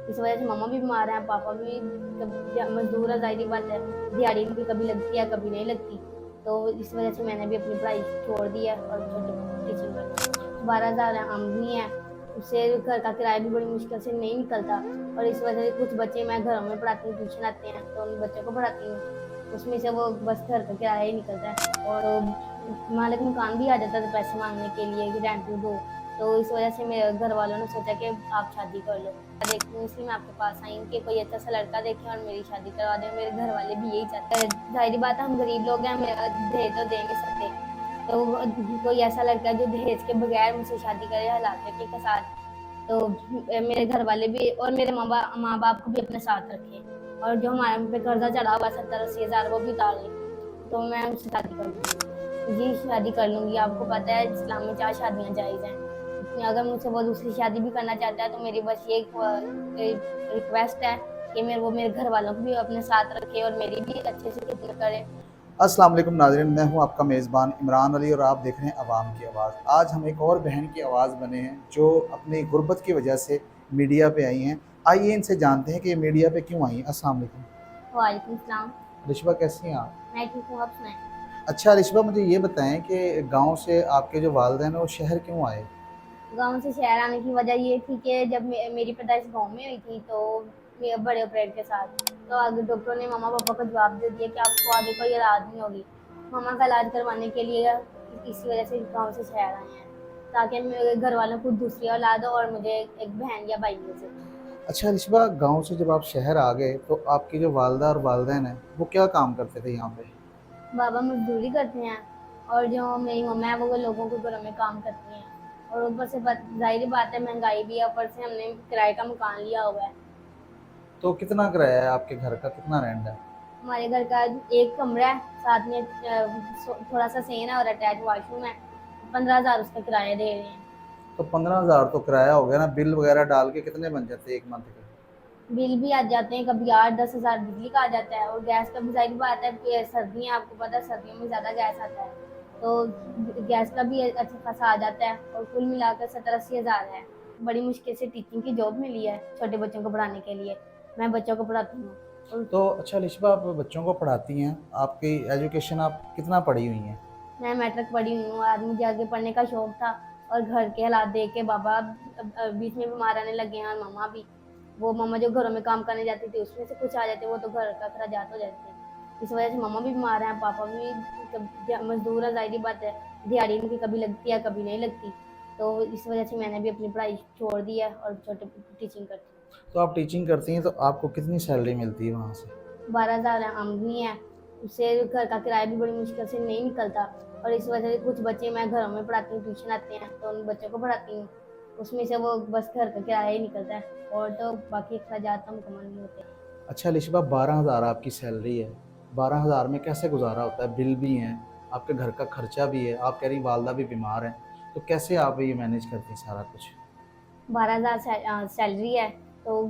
इस वजह से मम्मा भी बीमार हैं, पापा भी मजदूर है, ज़ाहिर बात है, दिहाड़ी भी कभी लगती है कभी नहीं लगती। तो इस वजह से मैंने भी अपनी पढ़ाई छोड़ दी है और छोटे टीचिंग करना। 12,000 आमदनी है, उससे घर का किराया भी बड़ी मुश्किल से नहीं निकलता। और इस वजह से कुछ बच्चे मैं घरों में पढ़ाती हूँ, ट्यूशन आते हैं तो उन बच्चों को पढ़ाती हूँ, उसमें से वो बस घर का किराया ही निकलता है। और मालिक मकान भी आ जाता था पैसे मांगने के लिए कि रेंट दो। तो इस वजह से मेरे घर वालों ने सोचा कि आप शादी कर लो। देखती हूँ इसलिए मैं आपके पास आई हूँ कि कोई अच्छा सा लड़का देखे और मेरी शादी करवा दे। मेरे घर वाले भी यही चाहते हैं, जाहिर बात है हम गरीब लोग हैं, हम दहेज तो दे नहीं सकते। तो कोई ऐसा लड़का जो दहेज के बगैर मुझसे शादी करे हलाल लड़के के साथ, तो मेरे घर वाले भी और मेरे माँ बाप को भी अपने साथ रखे। और जो हमारे पे कर्जा चढ़ा हुआ 70-80 हज़ार वो भी उतार ले, तो मैं उससे शादी कर लूँगी जी, शादी कर लूँगी। आपको पता है इस्लाम में 4 शादियाँ जायज़ हैं। अगर मुझसे वो दूसरी शादी भी करना चाहता है तो मेरी बस ये रिक्वेस्ट है कि वो मेरे घर वालों को भी अपने साथ रखे और मेरी भी अच्छे से खिदमत करे। अस्सलाम वालेकुम नाज़रीन, मैं हूं आपका मेज़बान इमरान अली और आप देख रहे हैं अवाम की आवाज़। आज हम एक और बहन की आवाज़ बने हैं जो अपनी गुर्बत की वजह से मीडिया पे आई हैं। आइए इनसे जानते हैं कि ये मीडिया पे क्यों आई हैं। अस्सलाम वालेकुम। वालेकुम सलाम। रिशवा कैसी हैं आप? मैं ठीक हूँ, आप सुनाएँ? अच्छा रिशवा, मुझे ये बताएं कि गांव से आपके जो वालिदैन हैं वो शहर क्यों आए? गाँव से शहर आने की वजह ये थी कि जब मेरी पैदाइश गाँव में हुई थी, तो मेरे बड़े ऑपरेटर के साथ, तो आगे डॉक्टर ने मम्मा पापा को जवाब दे दिया कि आपको आगे कोई औलाद नहीं होगी। मम्मा का इलाज करवाने के लिए इसी वजह से गाँव से शहर आए हैं, ताकि मेरे घर वालों को दूसरी औलाद हो और मुझे एक बहन या भाई मिल सके। अच्छा रिशवा, गांव से जब आप शहर आ गए तो आपकी जो वालदा और वालिदैन हैं वो क्या काम करते थे यहाँ पे? बाबा मजदूरी करते हैं और जो मेरी मम्मा है वो लोगों के घरों में काम करती हैं। और ऊपर से जाहिर बात है महंगाई भी है, ऊपर से हमने किराए का मकान लिया हुआ है। तो कितना किराया है आपके घर का, कितना रेंट है? हमारे घर का एक कमरा है, साथ में थोड़ा सा सेन है और अटैच वॉशरूम है। 15,000 उसका किराया दे रहे हैं। तो 15,000 तो किराया हो गया ना, बिल वगैरह डाल के कितने बन जाते हैं एक मंथ के? बिल भी आ जाते हैं, कभी 8-10 हज़ार बिजली का आ जाता है और गैस का भी जाहिर बात है कि सर्दियाँ आपको पता है, सर्दियों में ज़्यादा गैस आता है, तो गैस का भी अच्छा खासा आ जाता है। और कुल मिलाकर 70-80 हज़ार है। बड़ी मुश्किल से टीचिंग की जॉब मिली है छोटे बच्चों को पढ़ाने के लिए। मैं बच्चों को पढ़ाती हूँ। और तो अच्छा लिशबा, आप बच्चों को पढ़ाती हैं, आपकी एजुकेशन आप कितना पढ़ी हुई हैं? मैं मैट्रिक पढ़ी हुई हूँ। आज मुझे आगे पढ़ने का शौक था और घर के हालात देख के बाबा बीच में बीमार आने लगे हैं और मम्मा भी। वो मम्मा जो घरों में काम करने जाती थी उसमें से कुछ आ जाते, वो तो घर का अखराजात हो जाते थे। इस वजह से मम्मा भी बीमार हैं, पापा भी मजदूर है, ज़ाहिर बात है, दिहाड़ी इनकी कभी लगती है कभी नहीं लगती। तो इस वजह से मैंने भी अपनी पढ़ाई छोड़ दी है और छोटे टीचिंग करती हूँ। तो आप टीचिंग करती हैं तो आपको कितनी सैलरी मिलती है वहाँ से? 12,000 आमदनी है, उससे घर का किराया भी बड़ी मुश्किल से नहीं निकलता। और इस वजह से कुछ बच्चे मैं घरों में पढ़ाती हूँ, ट्यूशन आते हैं तो उन बच्चों को पढ़ाती हूँ, उसमें से वो बस घर का किराया ही निकलता है और तो बाकी अखराजात तो मुकम्मल नहीं होते। अच्छा लिशबा, 12,000 आपकी सैलरी है, 12,000 में कैसे गुजारा होता है? बिल भी हैं, आपके घर का खर्चा भी है, आप कह रही वालदा भी बीमार हैं, तो कैसे आप ये मैनेज करती हैं सारा कुछ? 12,000 सैलरी है, तो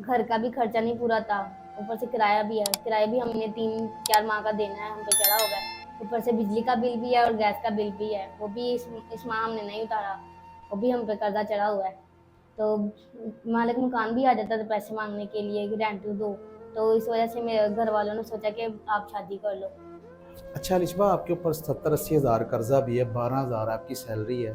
घर का भी खर्चा नहीं पूरा था, ऊपर से किराया भी है। किराया भी हमने 3-4 माह का देना है, हम पे चढ़ा हुआ है। ऊपर से बिजली का बिल भी है और गैस का बिल भी है, वो भी इस माह हमने नहीं उतारा, वो भी हम पे कर्जा चढ़ा हुआ है। तो मालिक मकान भी आ जाता था पैसे मांगने के लिए कि रेंट दो। तो इस वजह से मेरे घर वालों ने सोचा कि आप शादी कर लो। अच्छा लिशबा, आपके ऊपर 70-80 हज़ार कर्जा भी है, 12,000 आपकी सैलरी है,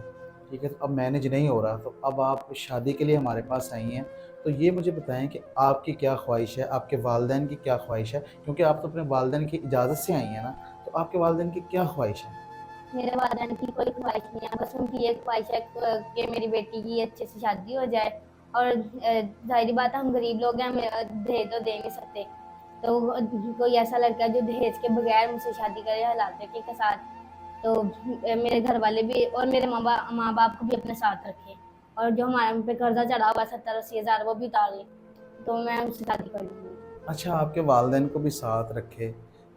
ठीक है, तो अब मैनेज नहीं हो रहा, तो अब आप शादी के लिए हमारे पास आई हैं। तो ये मुझे बताएं कि आपकी क्या ख्वाहिश है, आपके वालदेन की क्या ख्वाहिश है? क्योंकि आप तो अपने वालदेन की इजाज़त से आई हैं ना, तो आपके वालदेन की क्या ख्वाहिश है? मेरे वालिदैन की कोई ख्वाहिश नहीं है, बस उनकी ये ख्वाहिश है कि मेरी बेटी की अच्छे से शादी हो जाए। और ज़ाहिर बात है हम गरीब लोग हैं, हम दहेज तो दे नहीं सकते। तो कोई ऐसा लड़का जो दहेज के बगैर मुझसे शादी करे हलाल लड़के के साथ, तो मेरे घर वाले भी और मेरे माँ बाप को भी अपने साथ रखे। और जो हमारे पे कर्जा चढ़ा हुआ 70-80 हज़ार वो भी उतार ले, तो मैं उससे शादी कर लूँगी। अच्छा, आपके वालदेन को भी साथ रखे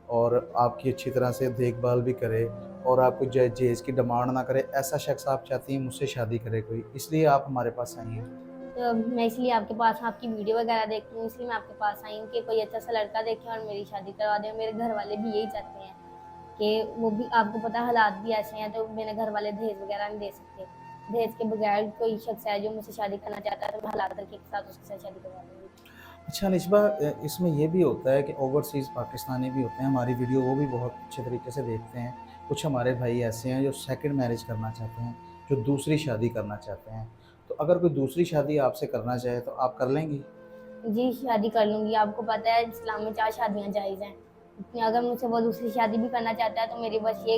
और आपकी अच्छी तरह से देखभाल भी करे और आपको जहेज़ की डिमांड ना करे, ऐसा शख्स आप चाहती हैं मुझसे शादी करे कोई, इसलिए आप हमारे पास आई हैं? तो मैं इसलिए आपके पास आपकी वीडियो वगैरह देखती हूँ, इसलिए मैं आपके पास आई हूँ कि कोई अच्छा सा लड़का देखे और मेरी शादी करवा दे। मेरे घर वाले भी यही चाहते हैं कि वो भी, आपको पता है हालात भी ऐसे हैं, तो मेरे घर वाले दहेज वगैरह नहीं दे सकते। दहेज के बगैर कोई शख्स है जो मुझसे शादी करना चाहता है तो मैं हलाल तरीके के साथ उसके साथ शादी करवा दूँगी। अच्छा निस्बा, इसमें ये भी होता है कि ओवरसीज़ पाकिस्तानी भी होते हैं, हमारी वीडियो वो भी बहुत अच्छे तरीके से देखते हैं। कुछ हमारे भाई ऐसे हैं जो सेकंड मैरिज करना चाहते हैं, जो दूसरी शादी करना चाहते हैं। तो अगर कोई दूसरी शादी आपसे करना चाहे तो आप कर लेंगी? जी, शादी कर लूँगी। आपको पता है इस्लाम में 4 शादियाँ जायज़ हैं। अगर मुझसे वो दूसरी शादी भी करना चाहता है तो मेरी बस ये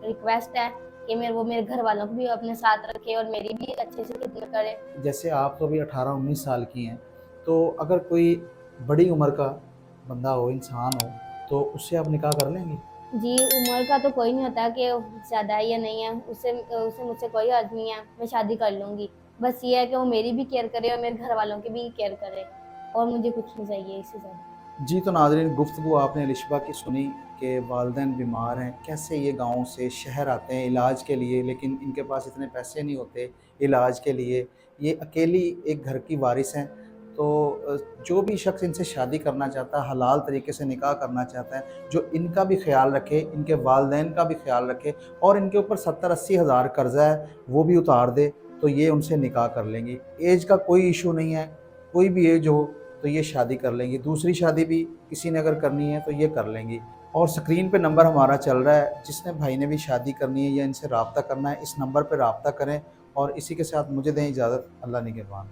रिक्वेस्ट है कि वो मेरे घर वालों को भी अपने साथ रखे और मेरी भी अच्छे से खिदमत करे। जैसे आप तो अभी 18-19 साल की हैं, तो अगर कोई बड़ी उम्र का बंदा हो, इंसान हो, तो उससे आप निकाह कर लेंगी? जी, उम्र का तो कोई नहीं होता कि ज़्यादा है या नहीं है, उससे मुझसे कोई अर्ज़ नहीं है, मैं शादी कर लूँगी। बस ये है कि वो मेरी भी केयर करे और मेरे घर वालों की भी केयर करे और मुझे कुछ नहीं चाहिए इससे ज़्यादा। जी, तो नाज़रीन, गुफ्तगू आपने लिशबा की सुनी कि वालिदैन बीमार हैं, कैसे ये गाँव से शहर आते हैं इलाज के लिए, लेकिन इनके पास इतने पैसे नहीं होते इलाज के लिए। ये अकेली एक घर की वारिस हैं। तो जो भी शख्स इनसे शादी करना चाहता है, हलाल तरीके से निकाह करना चाहता है, जो इनका भी ख़्याल रखे, इनके वालिदैन का भी ख़्याल रखे और इनके ऊपर 70-80 हज़ार कर्ज़ा है, वो भी उतार दे, तो ये उनसे निकाह कर लेंगी। ऐज का कोई इशू नहीं है, कोई भी ऐज हो तो ये शादी कर लेंगी। दूसरी शादी भी किसी ने अगर करनी है तो ये कर लेंगी। और स्क्रीन पे नंबर हमारा चल रहा है, जिसने भाई ने भी शादी करनी है या इनसे रब्ता करना है, इस नंबर पे रब्ता करें। और इसी के साथ मुझे दें इजाज़त। अल्लाह निगहबान।